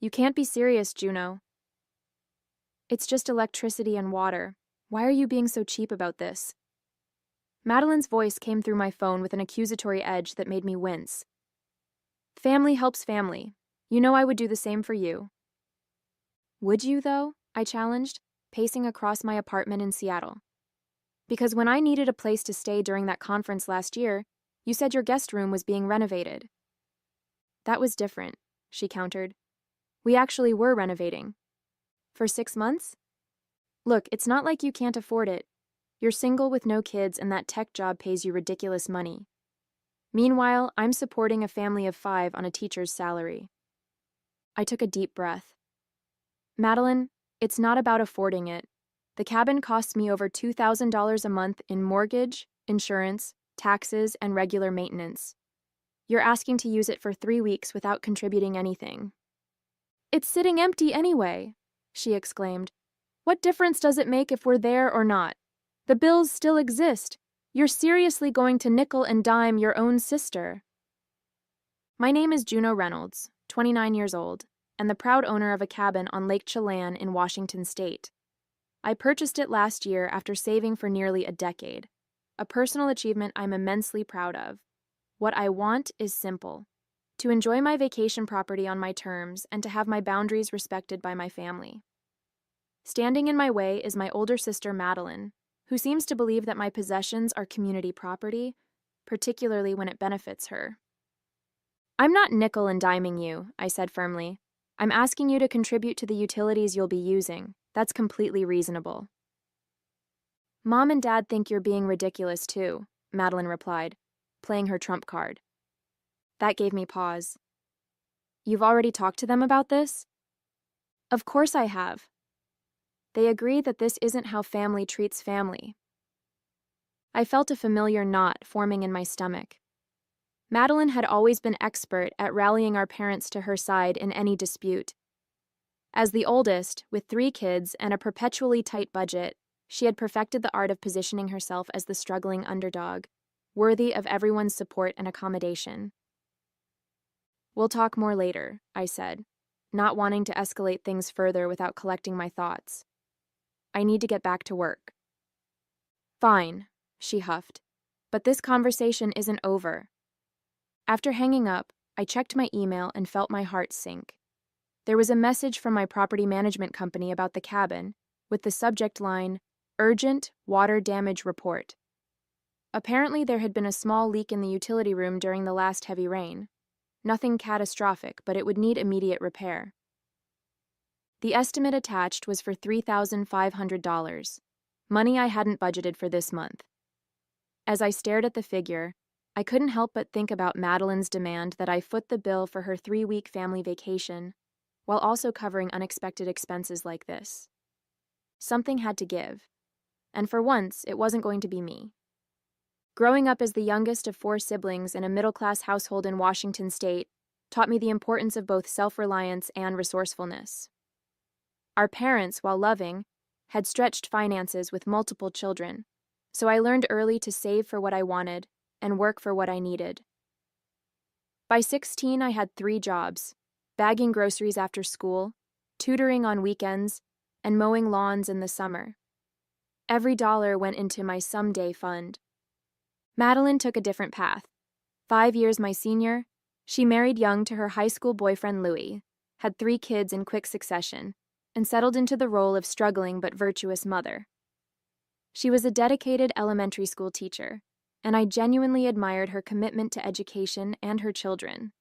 You can't be serious, Juno. It's just electricity and water. Why are you being so cheap about this? Madeline's voice came through my phone with an accusatory edge that made me wince. Family helps family. You know I would do the same for you. Would you, though? I challenged, pacing across my apartment in Seattle. Because when I needed a place to stay during that conference last year, you said your guest room was being renovated. That was different, she countered. We actually were renovating. For 6 months? Look, it's not like you can't afford it. You're single with no kids and that tech job pays you ridiculous money. Meanwhile, I'm supporting a family of 5 on a teacher's salary. I took a deep breath. Madeline, it's not about affording it. The cabin costs me over $2,000 a month in mortgage, insurance, taxes, and regular maintenance. You're asking to use it for 3 weeks without contributing anything. It's sitting empty anyway, she exclaimed. What difference does it make if we're there or not? The bills still exist. You're seriously going to nickel and dime your own sister. My name is Juno Reynolds, 29 years old, and the proud owner of a cabin on Lake Chelan in Washington State. I purchased it last year after saving for nearly a decade, a personal achievement I'm immensely proud of. What I want is simple: to enjoy my vacation property on my terms and to have my boundaries respected by my family. Standing in my way is my older sister Madeline, who seems to believe that my possessions are community property, particularly when it benefits her. I'm not nickel and diming you, I said firmly. I'm asking you to contribute to the utilities you'll be using. That's completely reasonable. Mom and Dad think you're being ridiculous too, Madeline replied, playing her trump card. That gave me pause. You've already talked to them about this? Of course I have. They agree that this isn't how family treats family. I felt a familiar knot forming in my stomach. Madeline had always been expert at rallying our parents to her side in any dispute. As the oldest, with 3 kids and a perpetually tight budget, she had perfected the art of positioning herself as the struggling underdog, worthy of everyone's support and accommodation. We'll talk more later, I said, not wanting to escalate things further without collecting my thoughts. I need to get back to work. Fine, she huffed, but this conversation isn't over. After hanging up, I checked my email and felt my heart sink. There was a message from my property management company about the cabin, with the subject line, Urgent Water Damage Report. Apparently there had been a small leak in the utility room during the last heavy rain. Nothing catastrophic, but it would need immediate repair. The estimate attached was for $3,500, money I hadn't budgeted for this month. As I stared at the figure, I couldn't help but think about Madeline's demand that I foot the bill for her 3-week family vacation, while also covering unexpected expenses like this. Something had to give, and for once, it wasn't going to be me. Growing up as the youngest of 4 siblings in a middle-class household in Washington State taught me the importance of both self-reliance and resourcefulness. Our parents, while loving, had stretched finances with multiple children, so I learned early to save for what I wanted and work for what I needed. By 16, I had 3 jobs: bagging groceries after school, tutoring on weekends, and mowing lawns in the summer. Every dollar went into my someday fund. Madeline took a different path. 5 years my senior, she married young to her high school boyfriend Louis, had 3 kids in quick succession, and settled into the role of struggling but virtuous mother. She was a dedicated elementary school teacher, and I genuinely admired her commitment to education and her children.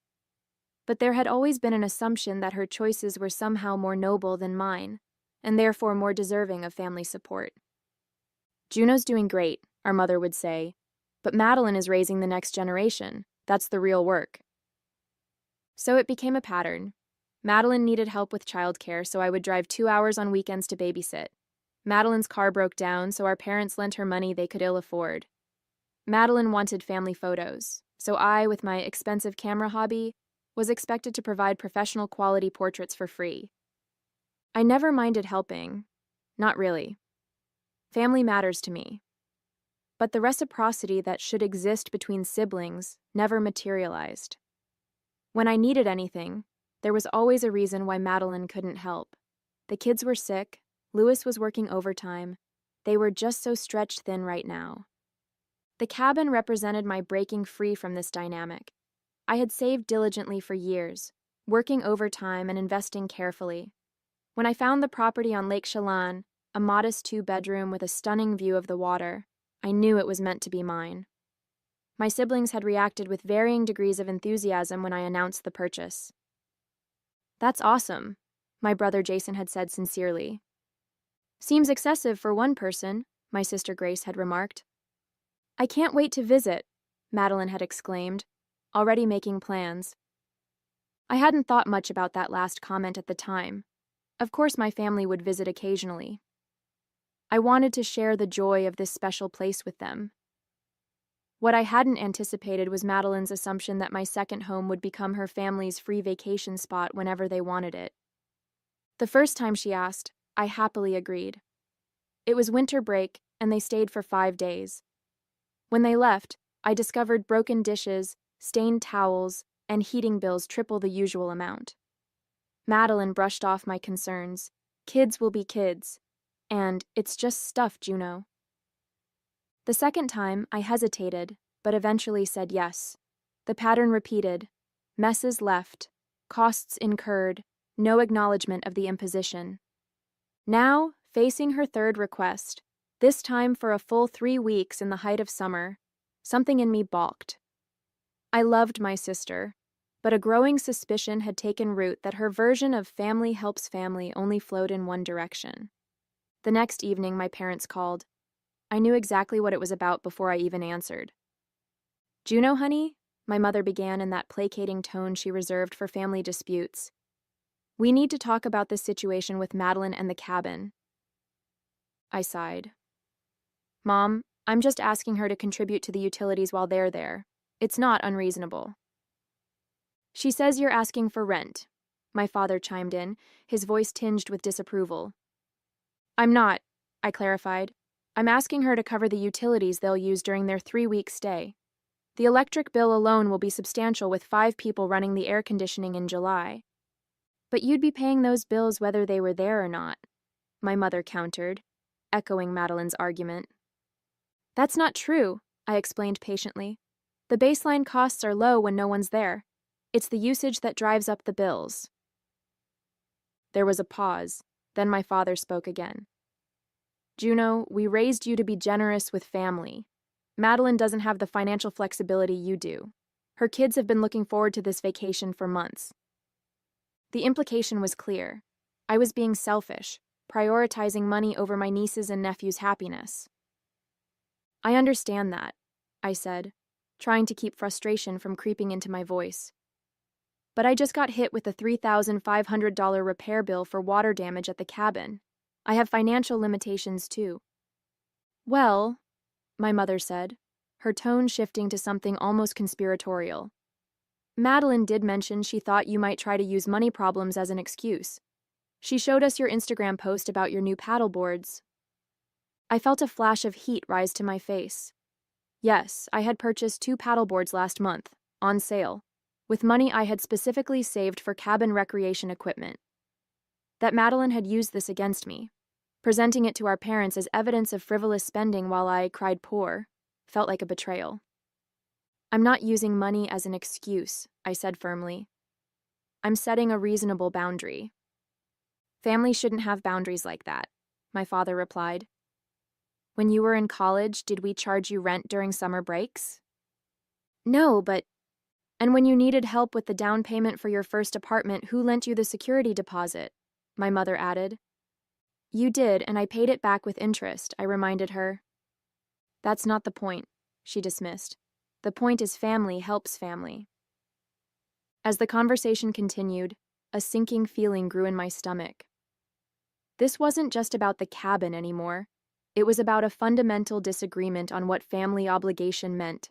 But there had always been an assumption that her choices were somehow more noble than mine, and therefore more deserving of family support. Juno's doing great, our mother would say, but Madeline is raising the next generation. That's the real work. So it became a pattern. Madeline needed help with childcare, so I would drive 2 hours on weekends to babysit. Madeline's car broke down, so our parents lent her money they could ill afford. Madeline wanted family photos, so I, with my expensive camera hobby, was expected to provide professional quality portraits for free. I never minded helping. Not really. Family matters to me. But the reciprocity that should exist between siblings never materialized. When I needed anything, There was always a reason why Madeline couldn't help. The kids were sick, Louis was working overtime. They were just so stretched thin right now. The cabin represented my breaking free from this dynamic. I had saved diligently for years, working overtime and investing carefully. When I found the property on Lake Chelan, a modest 2-bedroom with a stunning view of the water, I knew it was meant to be mine. My siblings had reacted with varying degrees of enthusiasm when I announced the purchase. "That's awesome," my brother Jason had said sincerely. "Seems excessive for one person," my sister Grace had remarked. "I can't wait to visit," Madeline had exclaimed, already making plans. I hadn't thought much about that last comment at the time. Of course my family would visit occasionally. I wanted to share the joy of this special place with them. What I hadn't anticipated was Madeline's assumption that my second home would become her family's free vacation spot whenever they wanted it. The first time she asked, I happily agreed. It was winter break, and they stayed for 5 days. When they left, I discovered broken dishes, stained towels, and heating bills triple the usual amount. Madeline brushed off my concerns. Kids will be kids. And it's just stuff, Juno. The second time, I hesitated, but eventually said yes. The pattern repeated. Messes left. Costs incurred. No acknowledgement of the imposition. Now, facing her third request, this time for a full 3 weeks in the height of summer, something in me balked. I loved my sister, but a growing suspicion had taken root that her version of family helps family only flowed in one direction. The next evening, my parents called. I knew exactly what it was about before I even answered. "Juno, honey," my mother began in that placating tone she reserved for family disputes. "We need to talk about this situation with Madeline and the cabin." I sighed. "Mom, I'm just asking her to contribute to the utilities while they're there. It's not unreasonable." "She says you're asking for rent," my father chimed in, his voice tinged with disapproval. "I'm not," I clarified. "I'm asking her to cover the utilities they'll use during their 3-week stay. The electric bill alone will be substantial with 5 people running the air conditioning in July." "But you'd be paying those bills whether they were there or not," my mother countered, echoing Madeline's argument. "That's not true," I explained patiently. "The baseline costs are low when no one's there. It's the usage that drives up the bills." There was a pause, then my father spoke again. "Juno, we raised you to be generous with family. Madeline doesn't have the financial flexibility you do. Her kids have been looking forward to this vacation for months." The implication was clear. I was being selfish, prioritizing money over my niece's and nephew's happiness. "I understand that," I said, trying to keep frustration from creeping into my voice. "But I just got hit with a $3,500 repair bill for water damage at the cabin. I have financial limitations too." "Well," my mother said, her tone shifting to something almost conspiratorial. "Madeline did mention she thought you might try to use money problems as an excuse. She showed us your Instagram post about your new paddle boards." I felt a flash of heat rise to my face. Yes, I had purchased 2 paddle boards last month, on sale, with money I had specifically saved for cabin recreation equipment. That Madeline had used this against me, presenting it to our parents as evidence of frivolous spending while I cried poor, felt like a betrayal. "I'm not using money as an excuse," I said firmly. "I'm setting a reasonable boundary." "Family shouldn't have boundaries like that," my father replied. "When you were in college, did we charge you rent during summer breaks?" "No, but..." "And when you needed help with the down payment for your first apartment, who lent you the security deposit?" my mother added. "You did, and I paid it back with interest," I reminded her. "That's not the point," she dismissed. "The point is family helps family." As the conversation continued, a sinking feeling grew in my stomach. This wasn't just about the cabin anymore. It was about a fundamental disagreement on what family obligation meant.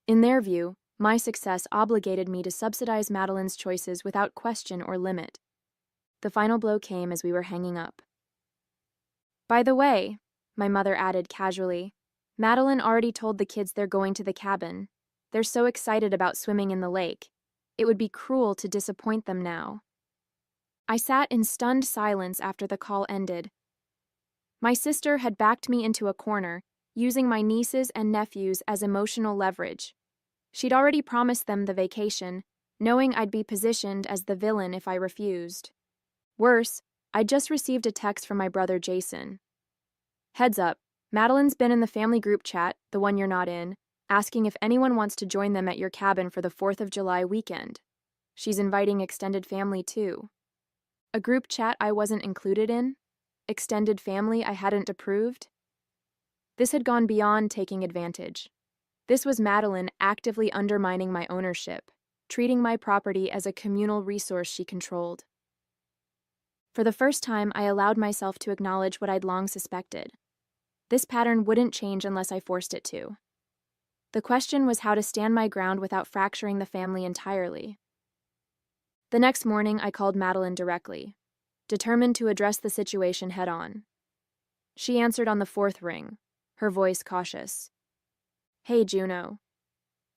In their view, my success obligated me to subsidize Madeline's choices without question or limit. The final blow came as we were hanging up. "By the way," my mother added casually, "Madeline already told the kids they're going to the cabin. They're so excited about swimming in the lake. It would be cruel to disappoint them now. I sat in stunned silence after the call ended. My sister had backed me into a corner, using my nieces and nephews as emotional leverage. She'd already promised them the vacation, knowing I'd be positioned as the villain if I refused. Worse, I'd just received a text from my brother Jason. Heads up, Madeline's been in the family group chat, the one you're not in, asking if anyone wants to join them at your cabin for the 4th of July weekend. She's inviting extended family too. A group chat I wasn't included in? Extended family I hadn't approved? This had gone beyond taking advantage. This was Madeline actively undermining my ownership, treating my property as a communal resource she controlled. For the first time, I allowed myself to acknowledge what I'd long suspected. This pattern wouldn't change unless I forced it to. The question was how to stand my ground without fracturing the family entirely. The next morning, I called Madeline directly, determined to address the situation head-on. She answered on the 4th ring, her voice cautious. Hey, Juno.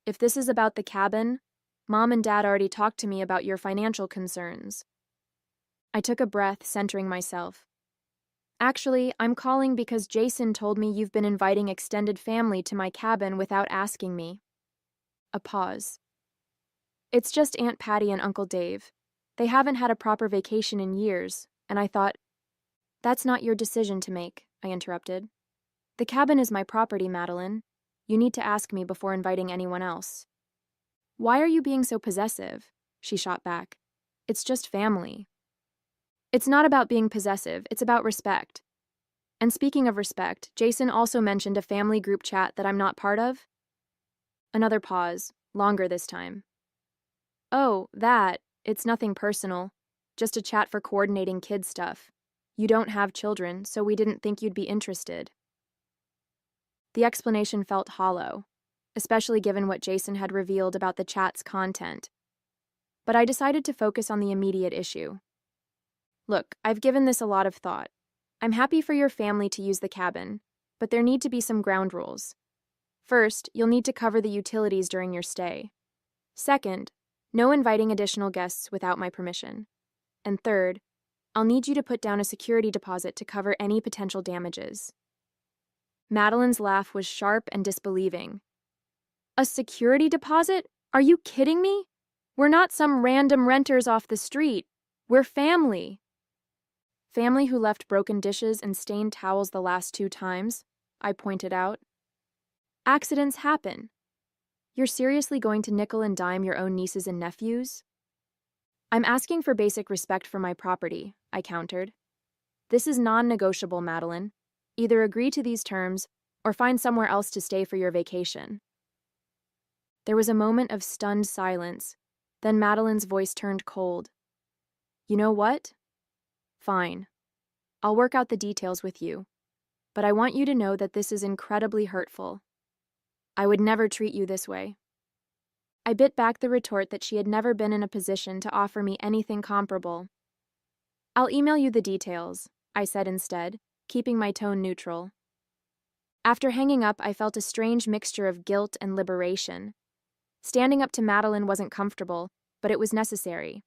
If this is about the cabin, Mom and Dad already talked to me about your financial concerns. I took a breath, centering myself. Actually, I'm calling because Jason told me you've been inviting extended family to my cabin without asking me. A pause. It's just Aunt Patty and Uncle Dave. They haven't had a proper vacation in years, and I thought, that's not your decision to make, I interrupted. The cabin is my property, Madeline. You need to ask me before inviting anyone else. Why are you being so possessive? She shot back. It's just family. It's not about being possessive, it's about respect. And speaking of respect, Jason also mentioned a family group chat that I'm not part of. Another pause, longer this time. Oh, it's nothing personal. Just a chat for coordinating kid stuff. You don't have children, so we didn't think you'd be interested. The explanation felt hollow, especially given what Jason had revealed about the chat's content. But I decided to focus on the immediate issue. Look, I've given this a lot of thought. I'm happy for your family to use the cabin, but there need to be some ground rules. First, you'll need to cover the utilities during your stay. Second, no inviting additional guests without my permission. And third, I'll need you to put down a security deposit to cover any potential damages. Madeline's laugh was sharp and disbelieving. A security deposit? Are you kidding me? We're not some random renters off the street. We're family. Family who left broken dishes and stained towels the last 2 times, I pointed out. Accidents happen. You're seriously going to nickel and dime your own nieces and nephews? I'm asking for basic respect for my property, I countered. This is non-negotiable, Madeline. Either agree to these terms or find somewhere else to stay for your vacation. There was a moment of stunned silence, then Madeline's voice turned cold. You know what? Fine. I'll work out the details with you, but I want you to know that this is incredibly hurtful. I would never treat you this way. I bit back the retort that she had never been in a position to offer me anything comparable. I'll email you the details, I said instead, keeping my tone neutral. After hanging up, I felt a strange mixture of guilt and liberation. Standing up to Madeline wasn't comfortable, but it was necessary.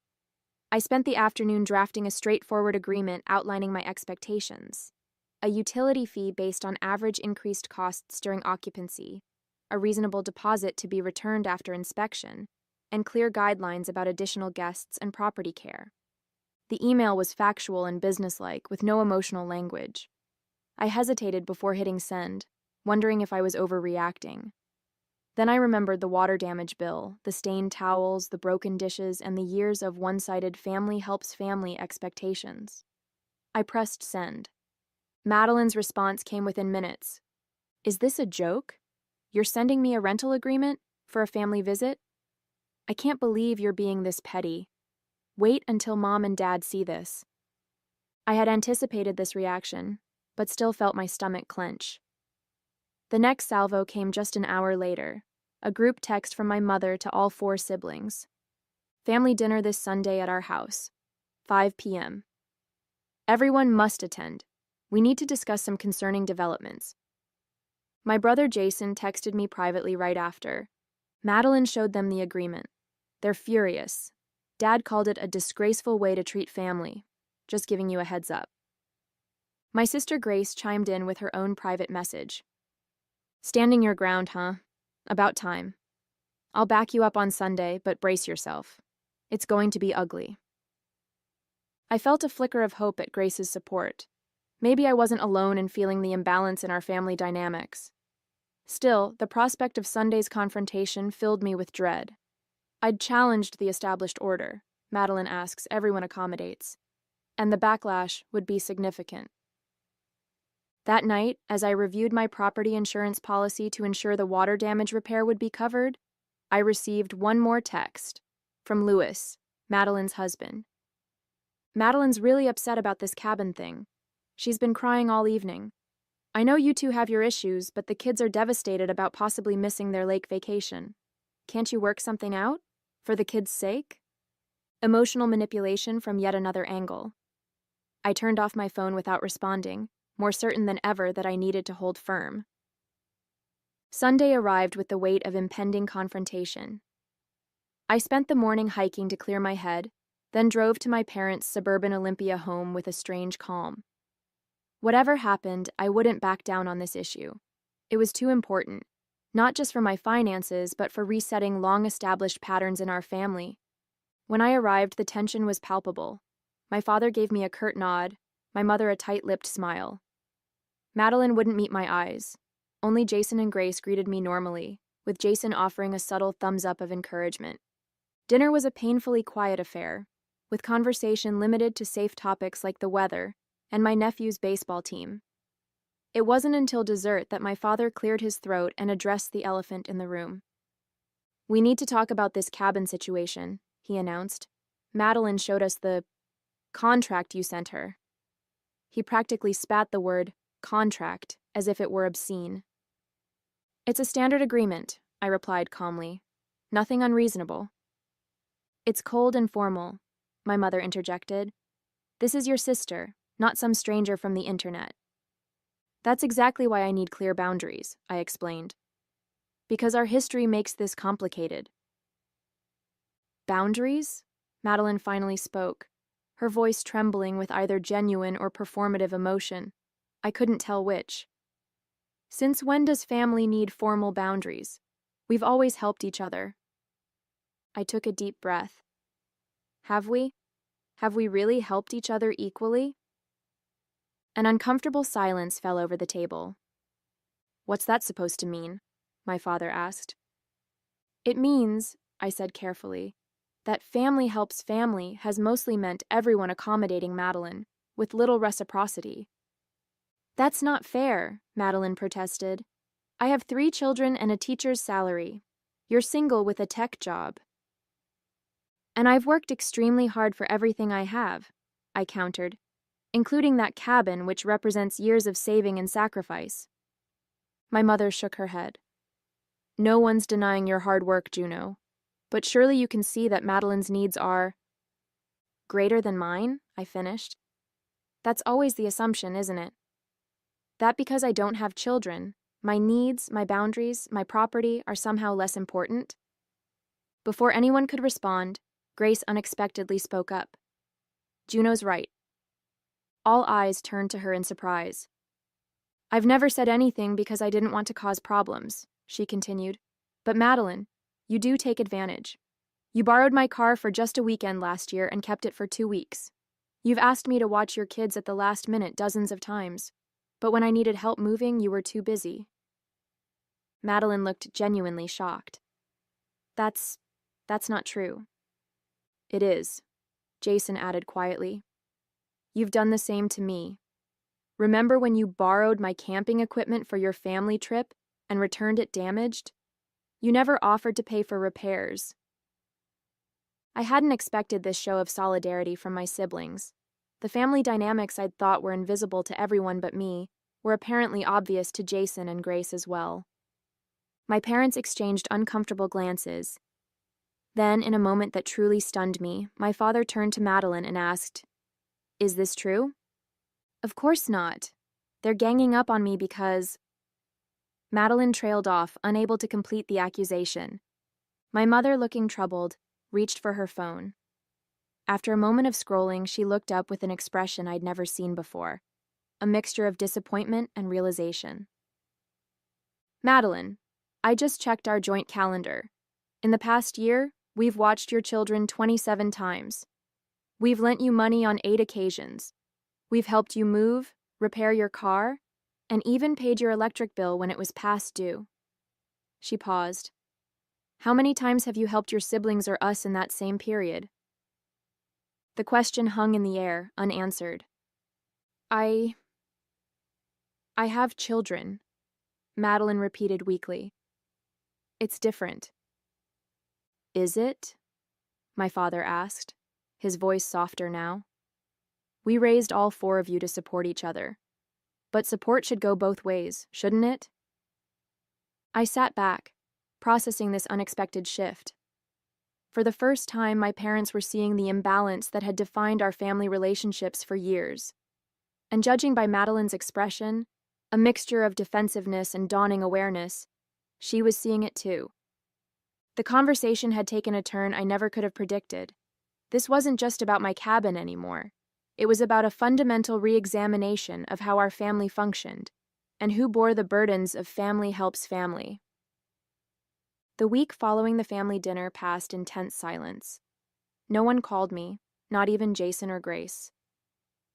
I spent the afternoon drafting a straightforward agreement outlining my expectations. A utility fee based on average increased costs during occupancy, a reasonable deposit to be returned after inspection, and clear guidelines about additional guests and property care. The email was factual and businesslike, with no emotional language. I hesitated before hitting send, wondering if I was overreacting. Then I remembered the water damage bill, the stained towels, the broken dishes, and the years of one-sided family helps family expectations. I pressed send. Madeline's response came within minutes. Is this a joke? You're sending me a rental agreement for a family visit? I can't believe you're being this petty. Wait until Mom and Dad see this. I had anticipated this reaction, but still felt my stomach clench. The next salvo came just an hour later, a group text from my mother to all 4 siblings. Family dinner this Sunday at our house, 5 p.m. Everyone must attend. We need to discuss some concerning developments. My brother Jason texted me privately right after. Madeline showed them the agreement. They're furious. Dad called it a disgraceful way to treat family. Just giving you a heads up. My sister Grace chimed in with her own private message. Standing your ground, huh? About time. I'll back you up on Sunday, but brace yourself. It's going to be ugly. I felt a flicker of hope at Grace's support. Maybe I wasn't alone in feeling the imbalance in our family dynamics. Still, the prospect of Sunday's confrontation filled me with dread. I'd challenged the established order. Madeline asks, everyone accommodates. And the backlash would be significant. That night, as I reviewed my property insurance policy to ensure the water damage repair would be covered, I received one more text from Louis, Madeline's husband. Madeline's really upset about this cabin thing. She's been crying all evening. I know you two have your issues, but the kids are devastated about possibly missing their lake vacation. Can't you work something out? For the kids' sake? Emotional manipulation from yet another angle. I turned off my phone without responding, more certain than ever that I needed to hold firm. Sunday arrived with the weight of impending confrontation. I spent the morning hiking to clear my head, then drove to my parents' suburban Olympia home with a strange calm. Whatever happened, I wouldn't back down on this issue. It was too important, not just for my finances, but for resetting long-established patterns in our family. When I arrived, the tension was palpable. My father gave me a curt nod, my mother a tight-lipped smile. Madeline wouldn't meet my eyes. Only Jason and Grace greeted me normally, with Jason offering a subtle thumbs-up of encouragement. Dinner was a painfully quiet affair, with conversation limited to safe topics like the weather and my nephew's baseball team. It wasn't until dessert that my father cleared his throat and addressed the elephant in the room. "We need to talk about this cabin situation," he announced. "Madeline showed us the contract you sent her." He practically spat the word contract as if it were obscene. "It's a standard agreement," I replied calmly. "Nothing unreasonable." "It's cold and formal," my mother interjected. "This is your sister, not some stranger from the internet." "That's exactly why I need clear boundaries," I explained. "Because our history makes this complicated." "Boundaries?" Madeline finally spoke, her voice trembling with either genuine or performative emotion. I couldn't tell which. "Since when does family need formal boundaries? We've always helped each other." I took a deep breath. Have we? Have we really helped each other equally? An uncomfortable silence fell over the table. "What's that supposed to mean?" my father asked. "It means," I said carefully, "that family helps family has mostly meant everyone accommodating Madeline, with little reciprocity." "That's not fair," Madeline protested. "I have 3 children and a teacher's salary. You're single with a tech job." "And I've worked extremely hard for everything I have," I countered, "including that cabin which represents years of saving and sacrifice." My mother shook her head. "No one's denying your hard work, Juno. But surely you can see that Madeline's needs are greater than mine," I finished. "That's always the assumption, isn't it? That because I don't have children, my needs, my boundaries, my property are somehow less important?" Before anyone could respond, Grace unexpectedly spoke up. "Juno's right." All eyes turned to her in surprise. "I've never said anything because I didn't want to cause problems," she continued. "But Madeline, you do take advantage. You borrowed my car for just a weekend last year and kept it for 2 weeks. You've asked me to watch your kids at the last minute dozens of times, but when I needed help moving, you were too busy." Madeline looked genuinely shocked. That's not true." "It is," Jason added quietly. "You've done the same to me. Remember when you borrowed my camping equipment for your family trip and returned it damaged? You never offered to pay for repairs." I hadn't expected this show of solidarity from my siblings. The family dynamics I'd thought were invisible to everyone but me were apparently obvious to Jason and Grace as well. My parents exchanged uncomfortable glances. Then, in a moment that truly stunned me, my father turned to Madeline and asked, "Is this true?" "Of course not. They're ganging up on me because—" Madeline trailed off, unable to complete the accusation. My mother, looking troubled, reached for her phone. After a moment of scrolling, she looked up with an expression I'd never seen before, a mixture of disappointment and realization. Madeline, I just checked our joint calendar. In the past year, we've watched your children 27 times. We've lent you money on 8 occasions. We've helped you move, repair your car, and even paid your electric bill when it was past due. She paused. How many times have you helped your siblings or us in that same period? The question hung in the air, unanswered. I have children, Madeline repeated weakly. It's different. Is it? My father asked, his voice softer now. We raised all 4 of you to support each other. But support should go both ways, shouldn't it? I sat back, processing this unexpected shift. For the first time, my parents were seeing the imbalance that had defined our family relationships for years. And judging by Madeline's expression, a mixture of defensiveness and dawning awareness, she was seeing it too. The conversation had taken a turn I never could have predicted. This wasn't just about my cabin anymore. It was about a fundamental re-examination of how our family functioned, and who bore the burdens of family helps family. The week following the family dinner passed in tense silence. No one called me, not even Jason or Grace.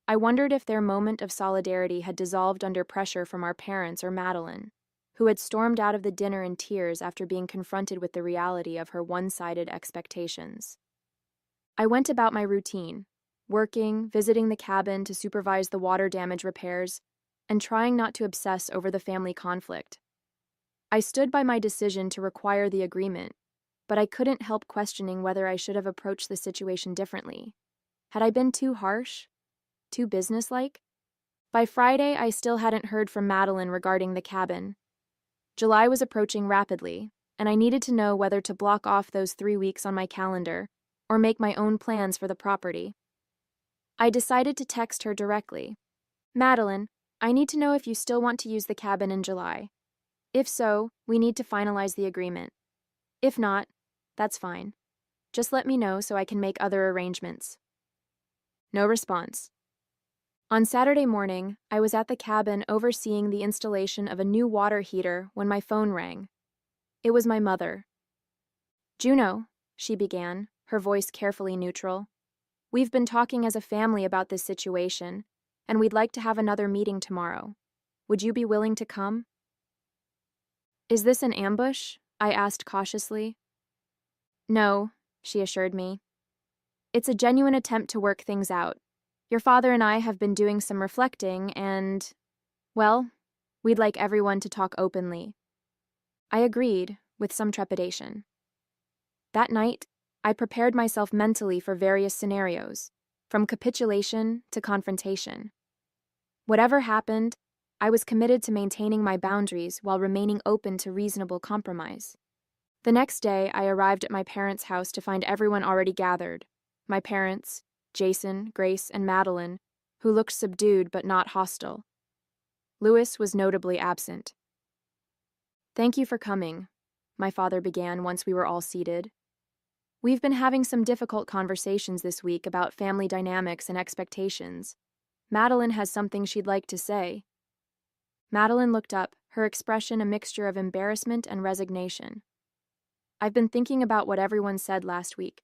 I wondered if their moment of solidarity had dissolved under pressure from our parents or Madeline, who had stormed out of the dinner in tears after being confronted with the reality of her one-sided expectations. I went about my routine, working, visiting the cabin to supervise the water damage repairs, and trying not to obsess over the family conflict. I stood by my decision to require the agreement, but I couldn't help questioning whether I should have approached the situation differently. Had I been too harsh? Too businesslike? By Friday, I still hadn't heard from Madeline regarding the cabin. July was approaching rapidly, and I needed to know whether to block off those 3 weeks on my calendar or make my own plans for the property. I decided to text her directly. Madeline, I need to know if you still want to use the cabin in July. If so, we need to finalize the agreement. If not, that's fine. Just let me know so I can make other arrangements. No response. On Saturday morning, I was at the cabin overseeing the installation of a new water heater when my phone rang. It was my mother. Juno, she began, her voice carefully neutral. We've been talking as a family about this situation, and we'd like to have another meeting tomorrow. Would you be willing to come? Is this an ambush? I asked cautiously. No, she assured me. It's a genuine attempt to work things out. Your father and I have been doing some reflecting and, well, we'd like everyone to talk openly. I agreed, with some trepidation. That night, I prepared myself mentally for various scenarios, from capitulation to confrontation. Whatever happened, I was committed to maintaining my boundaries while remaining open to reasonable compromise. The next day, I arrived at my parents' house to find everyone already gathered. My parents, Jason, Grace, and Madeline, who looked subdued but not hostile. Louis was notably absent. Thank you for coming, my father began once we were all seated. We've been having some difficult conversations this week about family dynamics and expectations. Madeline has something she'd like to say. Madeline looked up, her expression a mixture of embarrassment and resignation. I've been thinking about what everyone said last week.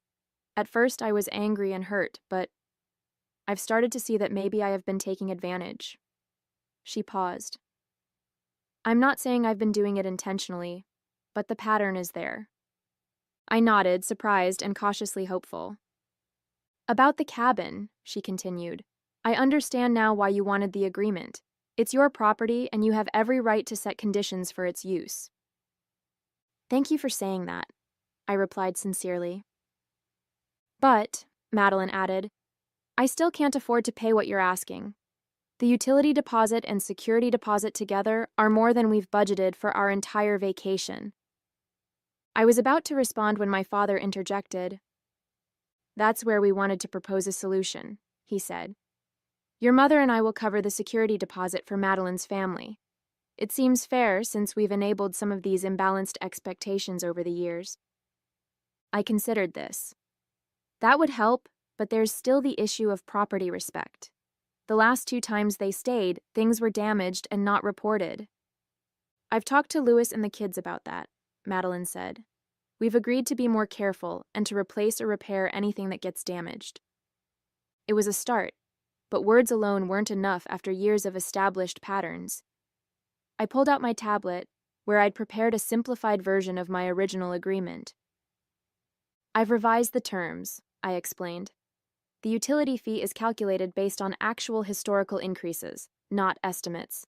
At first, I was angry and hurt, but I've started to see that maybe I have been taking advantage. She paused. I'm not saying I've been doing it intentionally, but the pattern is there. I nodded, surprised and cautiously hopeful. About the cabin, she continued, I understand now why you wanted the agreement. It's your property, and you have every right to set conditions for its use. Thank you for saying that, I replied sincerely. But, Madeline added, I still can't afford to pay what you're asking. The utility deposit and security deposit together are more than we've budgeted for our entire vacation. I was about to respond when my father interjected. That's where we wanted to propose a solution, he said. Your mother and I will cover the security deposit for Madeline's family. It seems fair since we've enabled some of these imbalanced expectations over the years. I considered this. That would help, but there's still the issue of property respect. The last 2 times they stayed, things were damaged and not reported. I've talked to Lewis and the kids about that, Madeline said. We've agreed to be more careful and to replace or repair anything that gets damaged. It was a start, but words alone weren't enough after years of established patterns. I pulled out my tablet, where I'd prepared a simplified version of my original agreement. I've revised the terms, I explained. The utility fee is calculated based on actual historical increases, not estimates.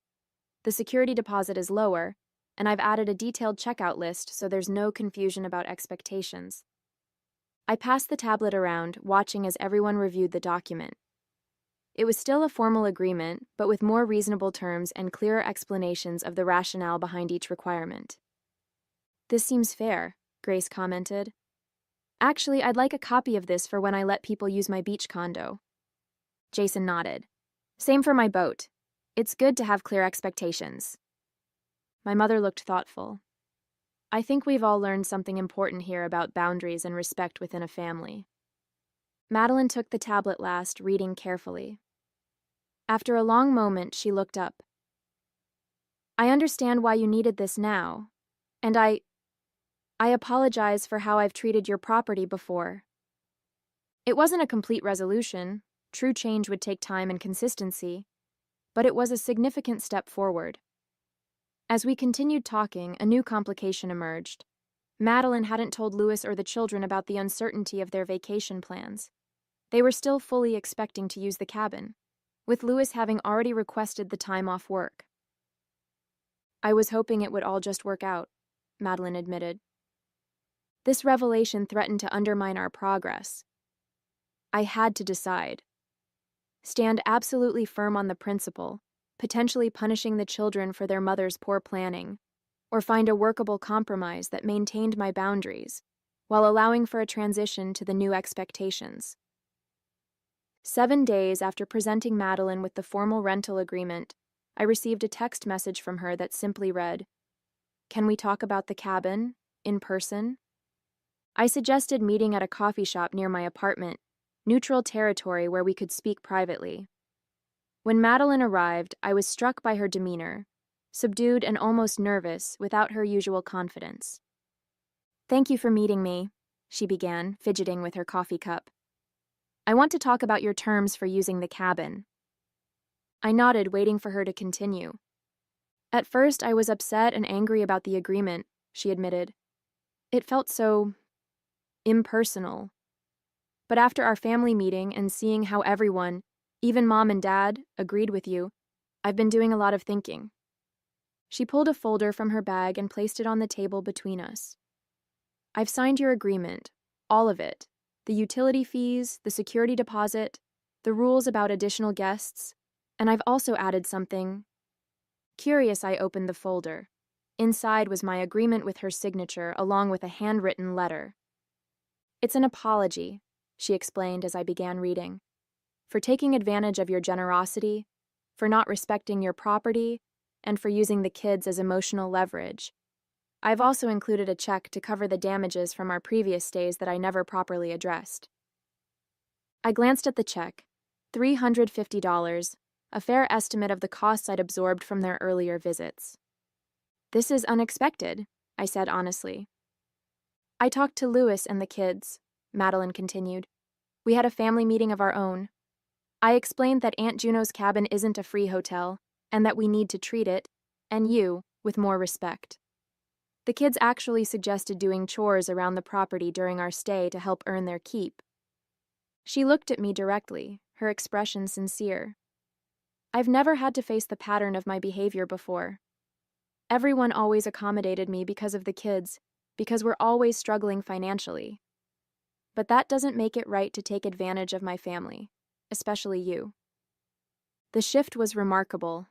The security deposit is lower, and I've added a detailed checkout list so there's no confusion about expectations. I passed the tablet around, watching as everyone reviewed the document. It was still a formal agreement, but with more reasonable terms and clearer explanations of the rationale behind each requirement. This seems fair, Grace commented. Actually, I'd like a copy of this for when I let people use my beach condo. Jason nodded. Same for my boat. It's good to have clear expectations. My mother looked thoughtful. I think we've all learned something important here about boundaries and respect within a family. Madeline took the tablet last, reading carefully. After a long moment, she looked up. I understand why you needed this now, and I apologize for how I've treated your property before. It wasn't a complete resolution. True change would take time and consistency, but it was a significant step forward. As we continued talking, a new complication emerged. Madeline hadn't told Lewis or the children about the uncertainty of their vacation plans. They were still fully expecting to use the cabin, with Lewis having already requested the time off work. I was hoping it would all just work out, Madeline admitted. This revelation threatened to undermine our progress. I had to decide. Stand absolutely firm on the principle, potentially punishing the children for their mother's poor planning, or find a workable compromise that maintained my boundaries, while allowing for a transition to the new expectations. 7 days after presenting Madeline with the formal rental agreement, I received a text message from her that simply read, "Can we talk about the cabin, in person?" I suggested meeting at a coffee shop near my apartment, neutral territory where we could speak privately. When Madeline arrived, I was struck by her demeanor, subdued and almost nervous, without her usual confidence. "Thank you for meeting me," she began, fidgeting with her coffee cup. "I want to talk about your terms for using the cabin." I nodded, waiting for her to continue. "At first, I was upset and angry about the agreement," she admitted. "It felt so impersonal. But after our family meeting and seeing how everyone, even Mom and Dad, agreed with you, I've been doing a lot of thinking." She pulled a folder from her bag and placed it on the table between us. "I've signed your agreement, all of it. The utility fees, the security deposit, the rules about additional guests, and I've also added something." Curious, I opened the folder. Inside was my agreement with her signature, along with a handwritten letter. "It's an apology," she explained as I began reading, "for taking advantage of your generosity, for not respecting your property, and for using the kids as emotional leverage. I've also included a check to cover the damages from our previous stays that I never properly addressed." I glanced at the check. $350, a fair estimate of the costs I'd absorbed from their earlier visits. "This is unexpected," I said honestly. "I talked to Lewis and the kids," Madeline continued. "We had a family meeting of our own. I explained that Aunt Juno's cabin isn't a free hotel, and that we need to treat it, and you, with more respect. The kids actually suggested doing chores around the property during our stay to help earn their keep." She looked at me directly, her expression sincere. I've never had to face the pattern of my behavior before. Everyone always accommodated me because of the kids, because we're always struggling financially. But that doesn't make it right to take advantage of my family, especially you. The shift was remarkable.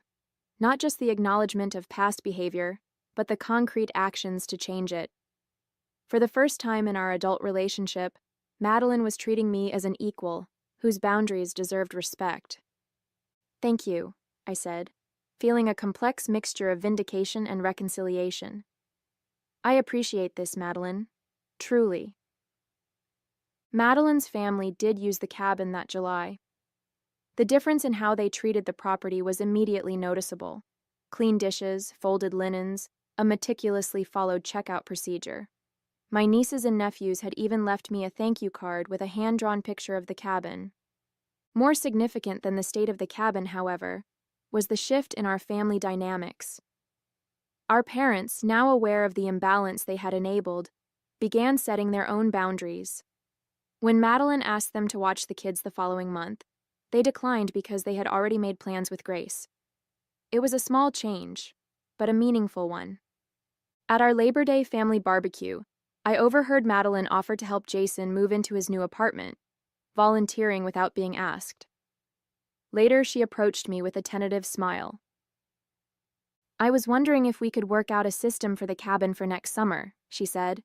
Not just the acknowledgement of past behavior, but the concrete actions to change it. For the first time in our adult relationship, Madeline was treating me as an equal, whose boundaries deserved respect. "Thank you," I said, feeling a complex mixture of vindication and reconciliation. "I appreciate this, Madeline. Truly." Madeline's family did use the cabin that July. The difference in how they treated the property was immediately noticeable. Clean dishes, folded linens, a meticulously followed checkout procedure. My nieces and nephews had even left me a thank you card with a hand-drawn picture of the cabin. More significant than the state of the cabin, however, was the shift in our family dynamics. Our parents, now aware of the imbalance they had enabled, began setting their own boundaries. When Madeline asked them to watch the kids the following month, they declined because they had already made plans with Grace. It was a small change, but a meaningful one. At our Labor Day family barbecue, I overheard Madeline offer to help Jason move into his new apartment, volunteering without being asked. Later, she approached me with a tentative smile. "I was wondering if we could work out a system for the cabin for next summer," she said.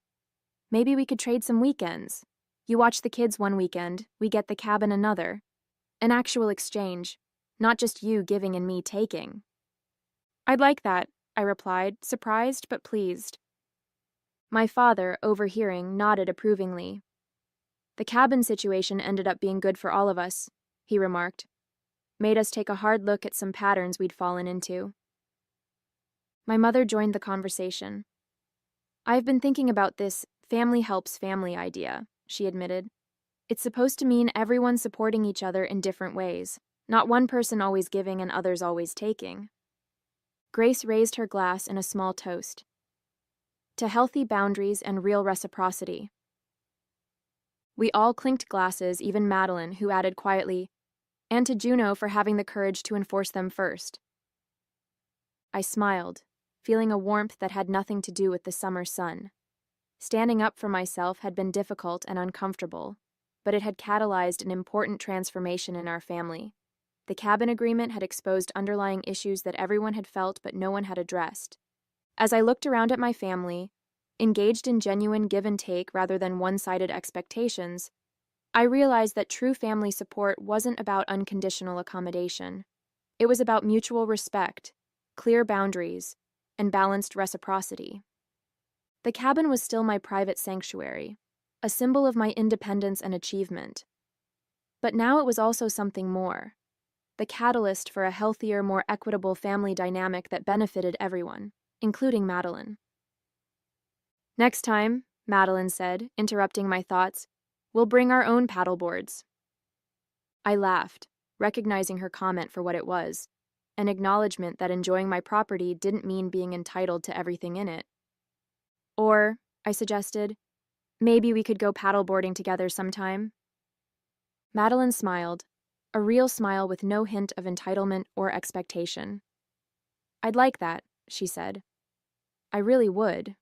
"Maybe we could trade some weekends. You watch the kids one weekend, we get the cabin another. An actual exchange, not just you giving and me taking." "I'd like that," I replied, surprised but pleased. My father, overhearing, nodded approvingly. "The cabin situation ended up being good for all of us," he remarked. "Made us take a hard look at some patterns we'd fallen into." My mother joined the conversation. "I've been thinking about this family helps family idea," she admitted. "It's supposed to mean everyone supporting each other in different ways, not one person always giving and others always taking." Grace raised her glass in a small toast. "To healthy boundaries and real reciprocity." We all clinked glasses, even Madeline, who added quietly, "And to Juno for having the courage to enforce them first." I smiled, feeling a warmth that had nothing to do with the summer sun. Standing up for myself had been difficult and uncomfortable, but it had catalyzed an important transformation in our family. The cabin agreement had exposed underlying issues that everyone had felt but no one had addressed. As I looked around at my family, engaged in genuine give and take rather than one-sided expectations, I realized that true family support wasn't about unconditional accommodation. It was about mutual respect, clear boundaries, and balanced reciprocity. The cabin was still my private sanctuary, a symbol of my independence and achievement. But now it was also something more, the catalyst for a healthier, more equitable family dynamic that benefited everyone, including Madeline. "Next time," Madeline said, interrupting my thoughts, "we'll bring our own paddleboards." I laughed, recognizing her comment for what it was, an acknowledgement that enjoying my property didn't mean being entitled to everything in it. "Or," I suggested, "maybe we could go paddleboarding together sometime." Madeline smiled, a real smile with no hint of entitlement or expectation. "I'd like that," she said. "I really would."